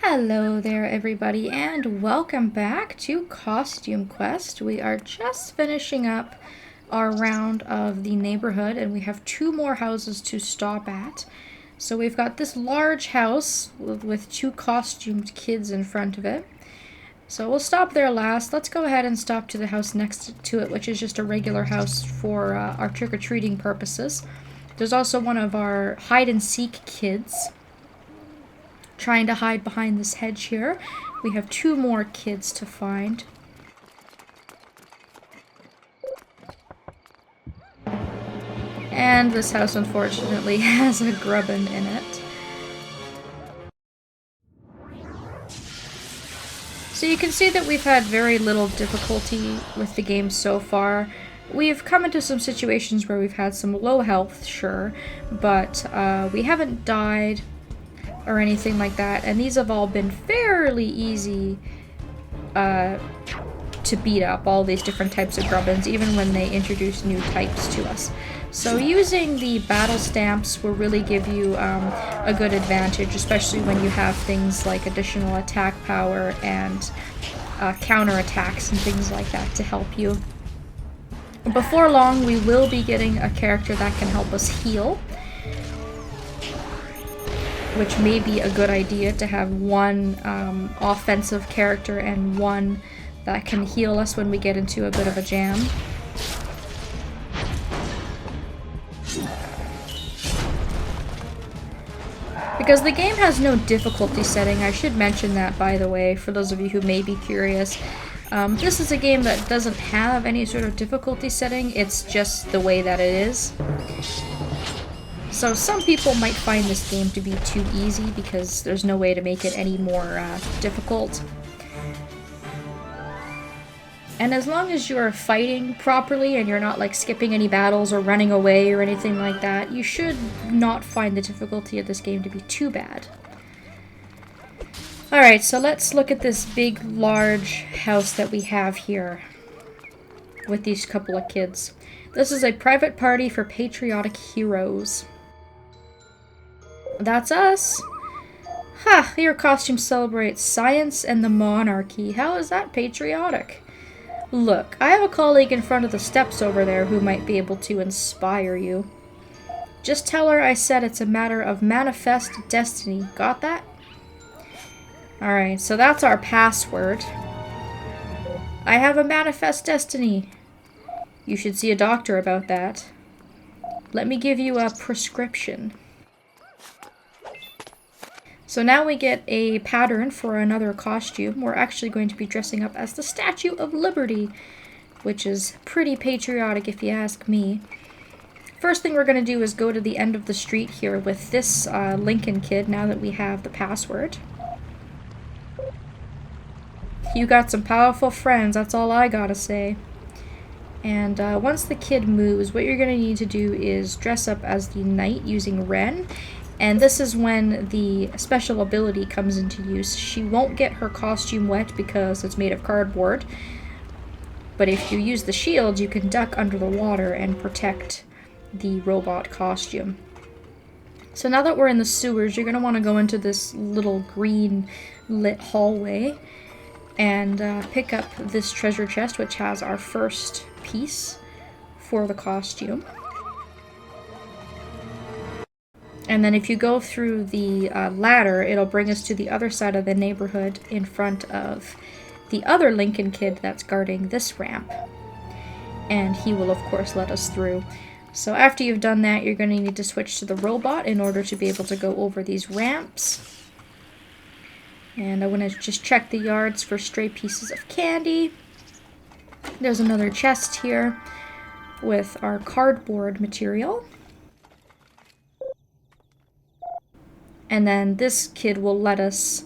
Hello there everybody and welcome back to Costume Quest. We are just finishing up our round of the neighborhood and we have two more houses to stop at. So we've got this large house with two costumed kids in front of it. So we'll stop there last. Let's go ahead and stop to the house next to it, which is just a regular house for our trick-or-treating purposes. There's also one of our hide-and-seek kids trying to hide behind this hedge here. We have two more kids to find. And this house unfortunately has a grubbin in it. So you can see that we've had very little difficulty with the game so far. We've come into some situations where we've had some low health, sure, but we haven't died or anything like that, and these have all been fairly easy to beat up, all these different types of grubbins, even when they introduce new types to us. So using the battle stamps will really give you a good advantage, especially when you have things like additional attack power and counter attacks and things like that to help you. Before long, we will be getting a character that can help us heal, which may be a good idea to have one offensive character and one that can heal us when we get into a bit of a jam. Because the game has no difficulty setting, I should mention that, by the way, for those of you who may be curious. This is a game that doesn't have any sort of difficulty setting, it's just the way that it is. So some people might find this game to be too easy because there's no way to make it any more difficult. And as long as you're fighting properly and you're not like skipping any battles or running away or anything like that, you should not find the difficulty of this game to be too bad. Alright, so let's look at this big, large house that we have here with these couple of kids. This is a private party for patriotic heroes. That's us! Ha! Your costume celebrates science and the monarchy. How is that patriotic? Look, I have a colleague in front of the steps over there who might be able to inspire you. Just tell her I said it's a matter of manifest destiny. Got that? Alright, so that's our password. I have a manifest destiny. You should see a doctor about that. Let me give you a prescription. So now we get a pattern for another costume. We're actually going to be dressing up as the Statue of Liberty, which is pretty patriotic if you ask me. First thing we're going to do is go to the end of the street here with this Lincoln kid now that we have the password. You got some powerful friends, that's all I gotta say. And once the kid moves, what you're going to need to do is dress up as the knight using Ren. And this is when the special ability comes into use. She won't get her costume wet because it's made of cardboard. But if you use the shield, you can duck under the water and protect the robot costume. So now that we're in the sewers, you're going to want to go into this little green lit hallway and pick up this treasure chest, which has our first piece for the costume. And then if you go through the ladder, it'll bring us to the other side of the neighborhood in front of the other Lincoln kid that's guarding this ramp. And he will, of course, let us through. So after you've done that, you're going to need to switch to the robot in order to be able to go over these ramps. And I want to just check the yards for stray pieces of candy. There's another chest here with our cardboard material. And then this kid will let us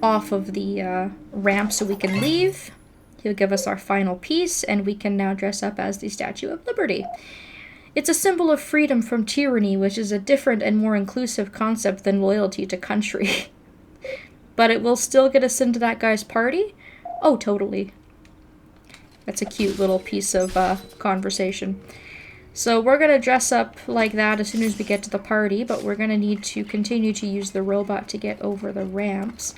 off of the ramp so we can leave. He'll give us our final piece, and we can now dress up as the Statue of Liberty. It's a symbol of freedom from tyranny, which is a different and more inclusive concept than loyalty to country. But it will still get us into that guy's party? Oh, totally. That's a cute little piece of conversation. So we're going to dress up like that as soon as we get to the party, but we're going to need to continue to use the robot to get over the ramps.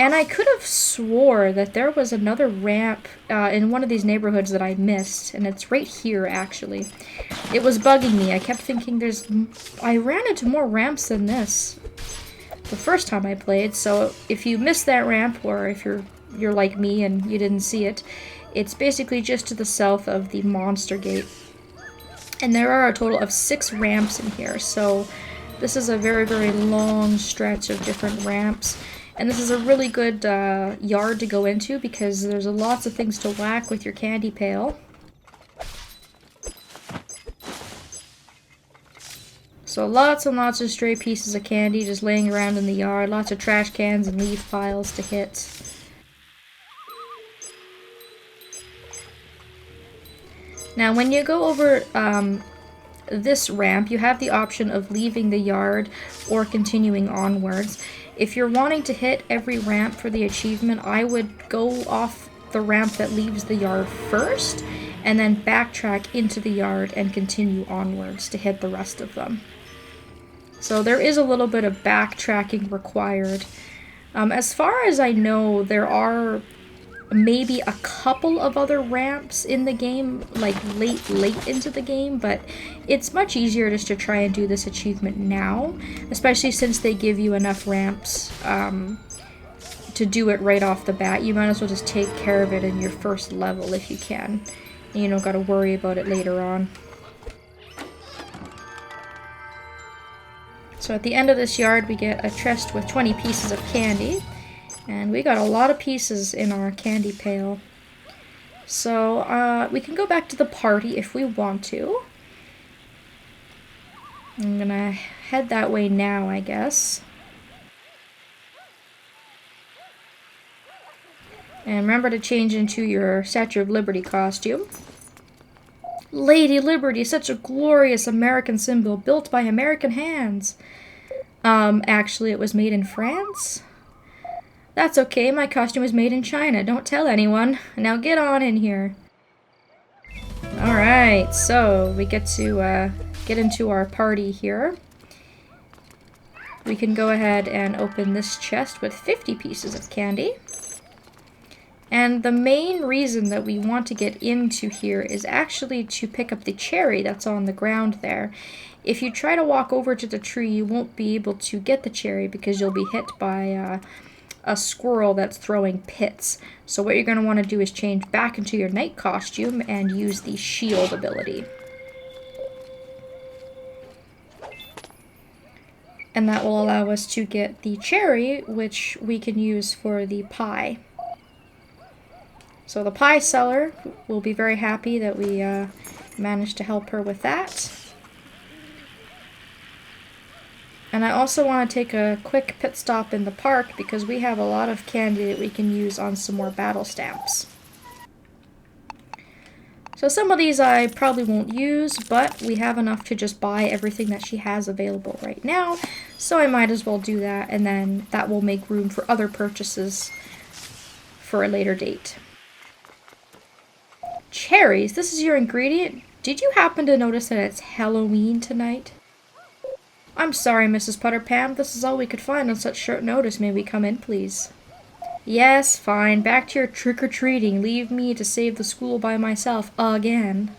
And I could have swore that there was another ramp in one of these neighborhoods that I missed, and it's right here, actually. It was bugging me. I kept thinking I ran into more ramps than this the first time I played, so if you missed that ramp, or if you're like me and you didn't see it, it's basically just to the south of the monster gate. And there are a total of 6 ramps in here, so this is a very, very long stretch of different ramps. And this is a really good yard to go into because there's lots of things to whack with your candy pail. So lots and lots of stray pieces of candy just laying around in the yard, lots of trash cans and leaf piles to hit. Now when you go over this ramp, you have the option of leaving the yard or continuing onwards. If you're wanting to hit every ramp for the achievement, I would go off the ramp that leaves the yard first, and then backtrack into the yard and continue onwards to hit the rest of them. So there is a little bit of backtracking required. As far as I know, there are maybe a couple of other ramps in the game, like late into the game, but it's much easier just to try and do this achievement now, especially since they give you enough ramps to do it right off the bat. You might as well just take care of it in your first level if you can, and you don't gotta worry about it later on. So at the end of this yard we get a chest with 20 pieces of candy. And we got a lot of pieces in our candy pail. So we can go back to the party if we want to. I'm gonna head that way now, I guess. And remember to change into your Statue of Liberty costume. Lady Liberty, such a glorious American symbol built by American hands. Actually, it was made in France. That's okay, my costume was made in China. Don't tell anyone. Now get on in here. Alright, so we get to get into our party here. We can go ahead and open this chest with 50 pieces of candy. And the main reason that we want to get into here is actually to pick up the cherry that's on the ground there. If you try to walk over to the tree, you won't be able to get the cherry because you'll be hit by a squirrel that's throwing pits. So what you're going to want to do is change back into your knight costume and use the shield ability. And that will allow us to get the cherry, which we can use for the pie. So the pie seller will be very happy that we managed to help her with that. And I also want to take a quick pit stop in the park because we have a lot of candy that we can use on some more battle stamps. So some of these I probably won't use, but we have enough to just buy everything that she has available right now, so I might as well do that, and then that will make room for other purchases for a later date. Cherries, this is your ingredient? Did you happen to notice that it's Halloween tonight? I'm sorry, Mrs. Putterpam, this is all we could find on such short notice. May we come in, please? Yes, fine. Back to your trick-or-treating. Leave me to save the school by myself again.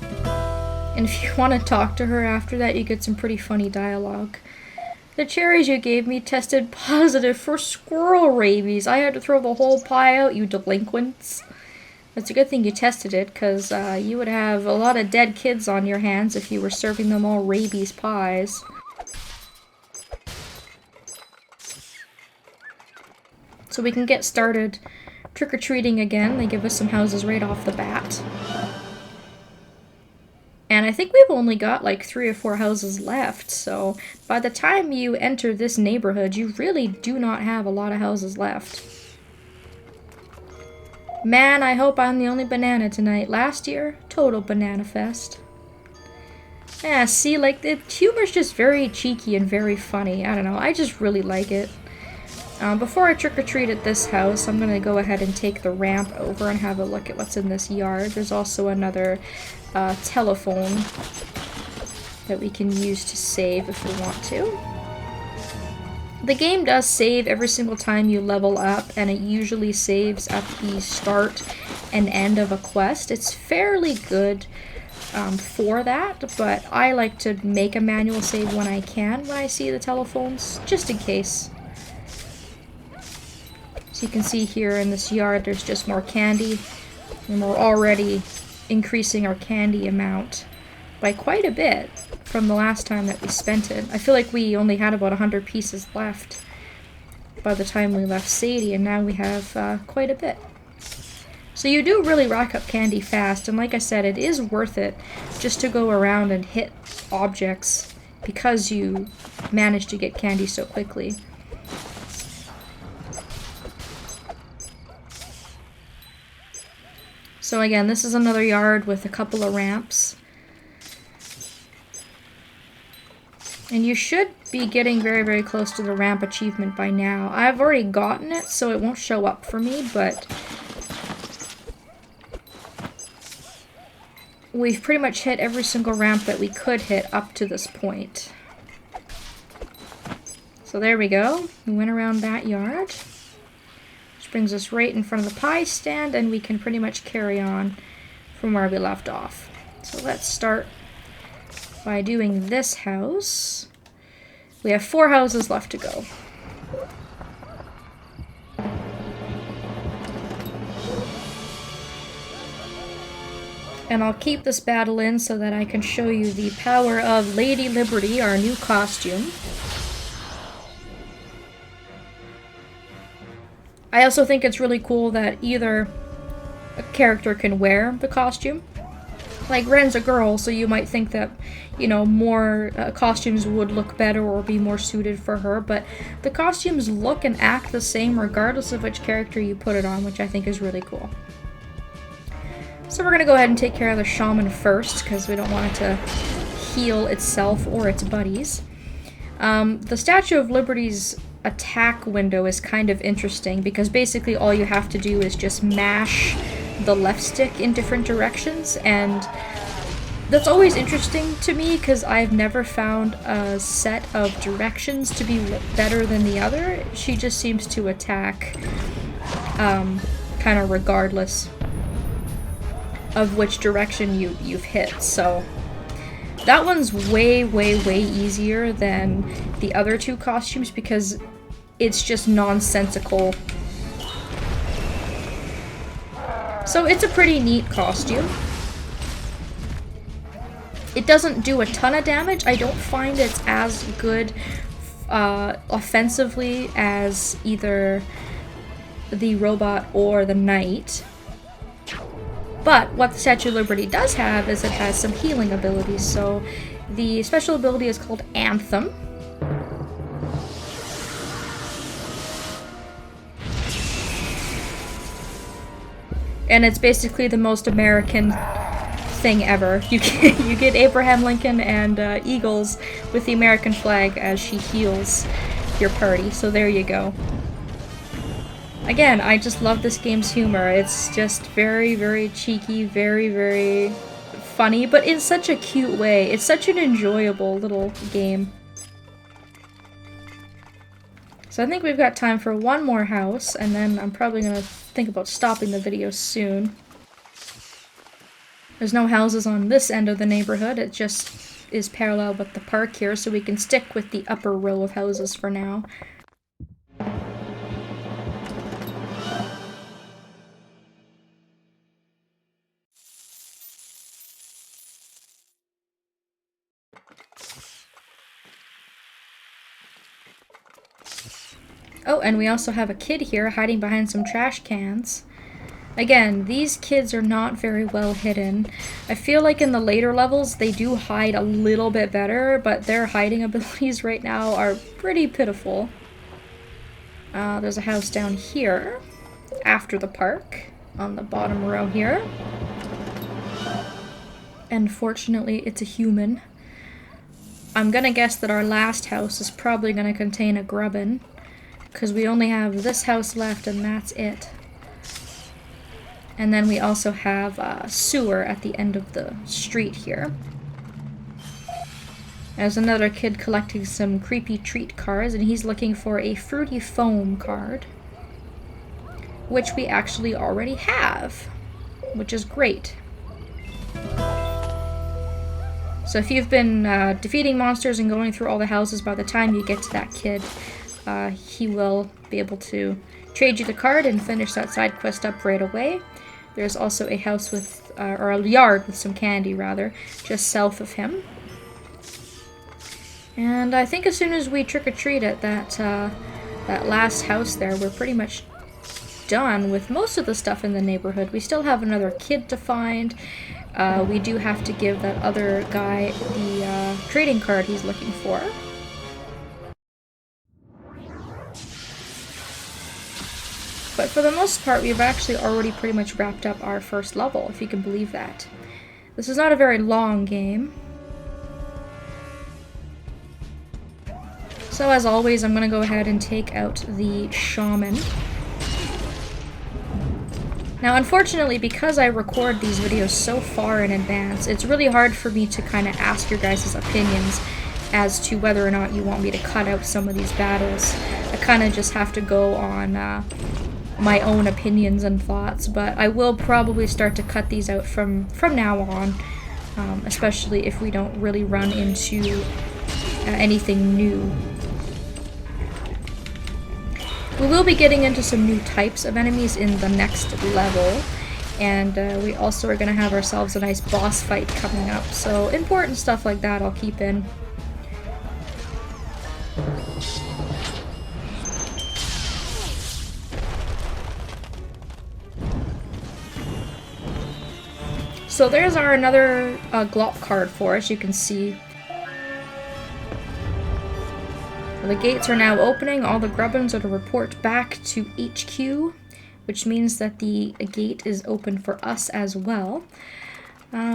And if you want to talk to her after that, you get some pretty funny dialogue. The cherries you gave me tested positive for squirrel rabies. I had to throw the whole pie out, you delinquents. It's a good thing you tested it, because you would have a lot of dead kids on your hands if you were serving them all rabies pies. So we can get started trick-or-treating again. They give us some houses right off the bat. And I think we've only got like 3 or 4 houses left, so by the time you enter this neighborhood, you really do not have a lot of houses left. Man, I hope I'm the only banana tonight. Last year, total banana fest. Yeah, see, like, the humor's just very cheeky and very funny. I don't know, I just really like it. Before I trick-or-treat at this house, I'm gonna go ahead and take the ramp over and have a look at what's in this yard. There's also another telephone that we can use to save if we want to. The game does save every single time you level up, and it usually saves at the start and end of a quest. It's fairly good for that, but I like to make a manual save when I can when I see the telephones, just in case. So you can see here in this yard there's just more candy, and we're already increasing our candy amount by quite a bit from the last time that we spent it. I feel like we only had about 100 pieces left by the time we left Sadie, and now we have quite a bit. So you do really rack up candy fast, and like I said, it is worth it just to go around and hit objects because you managed to get candy so quickly. So again, this is another yard with a couple of ramps. And you should be getting very, very close to the ramp achievement by now. I've already gotten it, so it won't show up for me, but we've pretty much hit every single ramp that we could hit up to this point. So there we go. We went around that yard. Which brings us right in front of the pie stand, and we can pretty much carry on from where we left off. So let's start by doing this house. We have 4 houses left to go. And I'll keep this battle in so that I can show you the power of Lady Liberty, our new costume. I also think it's really cool that either a character can wear the costume. Like, Ren's a girl, so you might think that, you know, more costumes would look better or be more suited for her, but the costumes look and act the same regardless of which character you put it on, which I think is really cool. So we're going to go ahead and take care of the shaman first, because we don't want it to heal itself or its buddies. The Statue of Liberty's attack window is kind of interesting, because basically all you have to do is just mash the left stick in different directions, and that's always interesting to me because I've never found a set of directions to be better than the other. She just seems to attack kind of regardless of which direction you've hit, so that one's way, way, way easier than the other 2 costumes because it's just nonsensical. So it's a pretty neat costume. It doesn't do a ton of damage. I don't find it's as good offensively as either the robot or the knight. But what the Statue of Liberty does have is it has some healing abilities. So the special ability is called Anthem. And it's basically the most American thing ever. You get Abraham Lincoln and eagles with the American flag as she heals your party. So there you go. Again, I just love this game's humor. It's just very, very cheeky, very, very funny, but in such a cute way. It's such an enjoyable little game. So I think we've got time for one more house, and then I'm probably going to think about stopping the video soon. There's no houses on this end of the neighborhood, it just is parallel with the park here, so we can stick with the upper row of houses for now. Oh, and we also have a kid here hiding behind some trash cans. Again, these kids are not very well hidden. I feel like in the later levels they do hide a little bit better, but their hiding abilities right now are pretty pitiful. There's a house down here, after the park, on the bottom row here. And fortunately, it's a human. I'm gonna guess that our last house is probably gonna contain a grubbin. because we only have this house left and that's it. And then we also have a sewer at the end of the street here. There's another kid collecting some creepy treat cards, and he's looking for a fruity foam card, which we actually already have, which is great. So if you've been defeating monsters and going through all the houses, by the time you get to that kid, he will be able to trade you the card and finish that side quest up right away. There's also a house with, or a yard with some candy rather, just south of him. And I think as soon as we trick-or-treat at that last house there, we're pretty much done with most of the stuff in the neighborhood. We still have another kid to find. We do have to give that other guy the trading card he's looking for. But for the most part, we've actually already pretty much wrapped up our first level, if you can believe that. This is not a very long game. So as always, I'm going to go ahead and take out the shaman. Now unfortunately, because I record these videos so far in advance, it's really hard for me to kind of ask your guys' opinions as to whether or not you want me to cut out some of these battles. I kind of just have to go on my own opinions and thoughts, but I will probably start to cut these out from now on, especially if we don't really run into anything new. We will be getting into some new types of enemies in the next level, and we also are going to have ourselves a nice boss fight coming up, so important stuff like that I'll keep in. So there's our another glop card for us, you can see. The gates are now opening. All the grubbins are to report back to HQ, which means that the gate is open for us as well.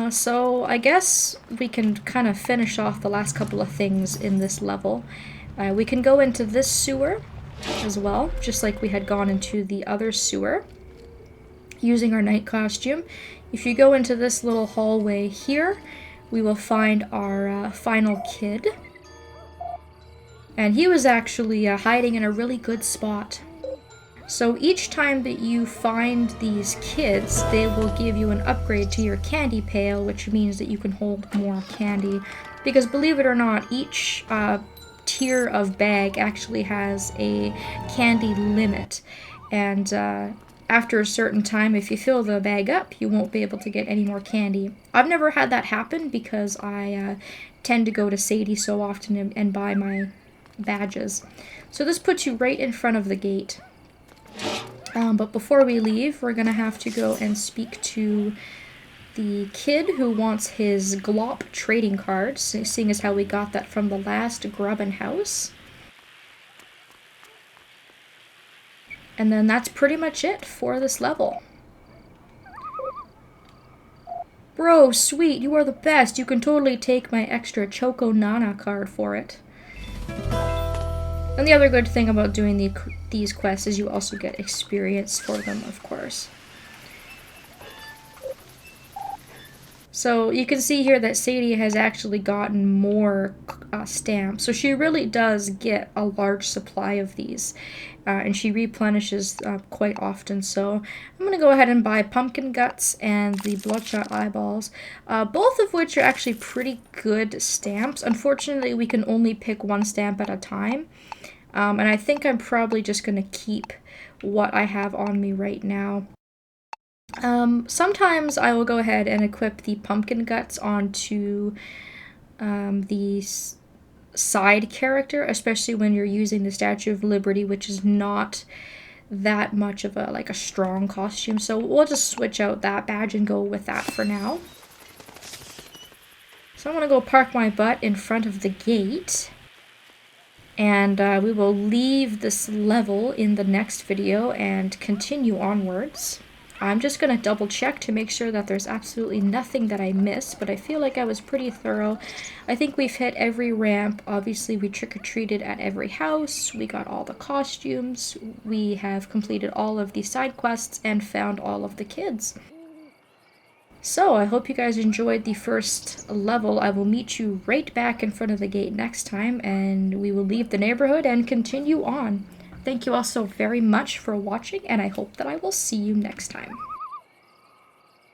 So I guess we can kind of finish off the last couple of things in this level. We can go into this sewer as well, just like we had gone into the other sewer, using our night costume. If you go into this little hallway here, we will find our final kid. And he was actually hiding in a really good spot. So each time that you find these kids, they will give you an upgrade to your candy pail, which means that you can hold more candy. Because believe it or not, each tier of bag actually has a candy limit. And after a certain time, if you fill the bag up, you won't be able to get any more candy. I've never had that happen because I tend to go to Sadie so often and buy my badges. So this puts you right in front of the gate. But before we leave, we're gonna have to go and speak to the kid who wants his glop trading card, seeing as how we got that from the last grubbin house. And then that's pretty much it for this level. Bro, sweet, you are the best. You can totally take my extra Choco Nana card for it. And the other good thing about doing these quests is you also get experience for them, of course. So you can see here that Sadie has actually gotten more stamps. So she really does get a large supply of these. And she replenishes quite often. So I'm going to go ahead and buy pumpkin guts and the bloodshot eyeballs. Both of which are actually pretty good stamps. Unfortunately, we can only pick one stamp at a time. And I think I'm probably just going to keep what I have on me right now. Sometimes I will go ahead and equip the pumpkin guts onto the side character, especially when you're using the Statue of Liberty, which is not that much of a strong costume. So we'll just switch out that badge and go with that for now. So I'm going to go park my butt in front of the gate. And we will leave this level in the next video and continue onwards. I'm just going to double check to make sure that there's absolutely nothing that I missed, but I feel like I was pretty thorough. I think we've hit every ramp. Obviously, we trick-or-treated at every house. We got all the costumes. We have completed all of the side quests and found all of the kids. So, I hope you guys enjoyed the first level. I will meet you right back in front of the gate next time, and we will leave the neighborhood and continue on. Thank you all so very much for watching, and I hope that I will see you next time.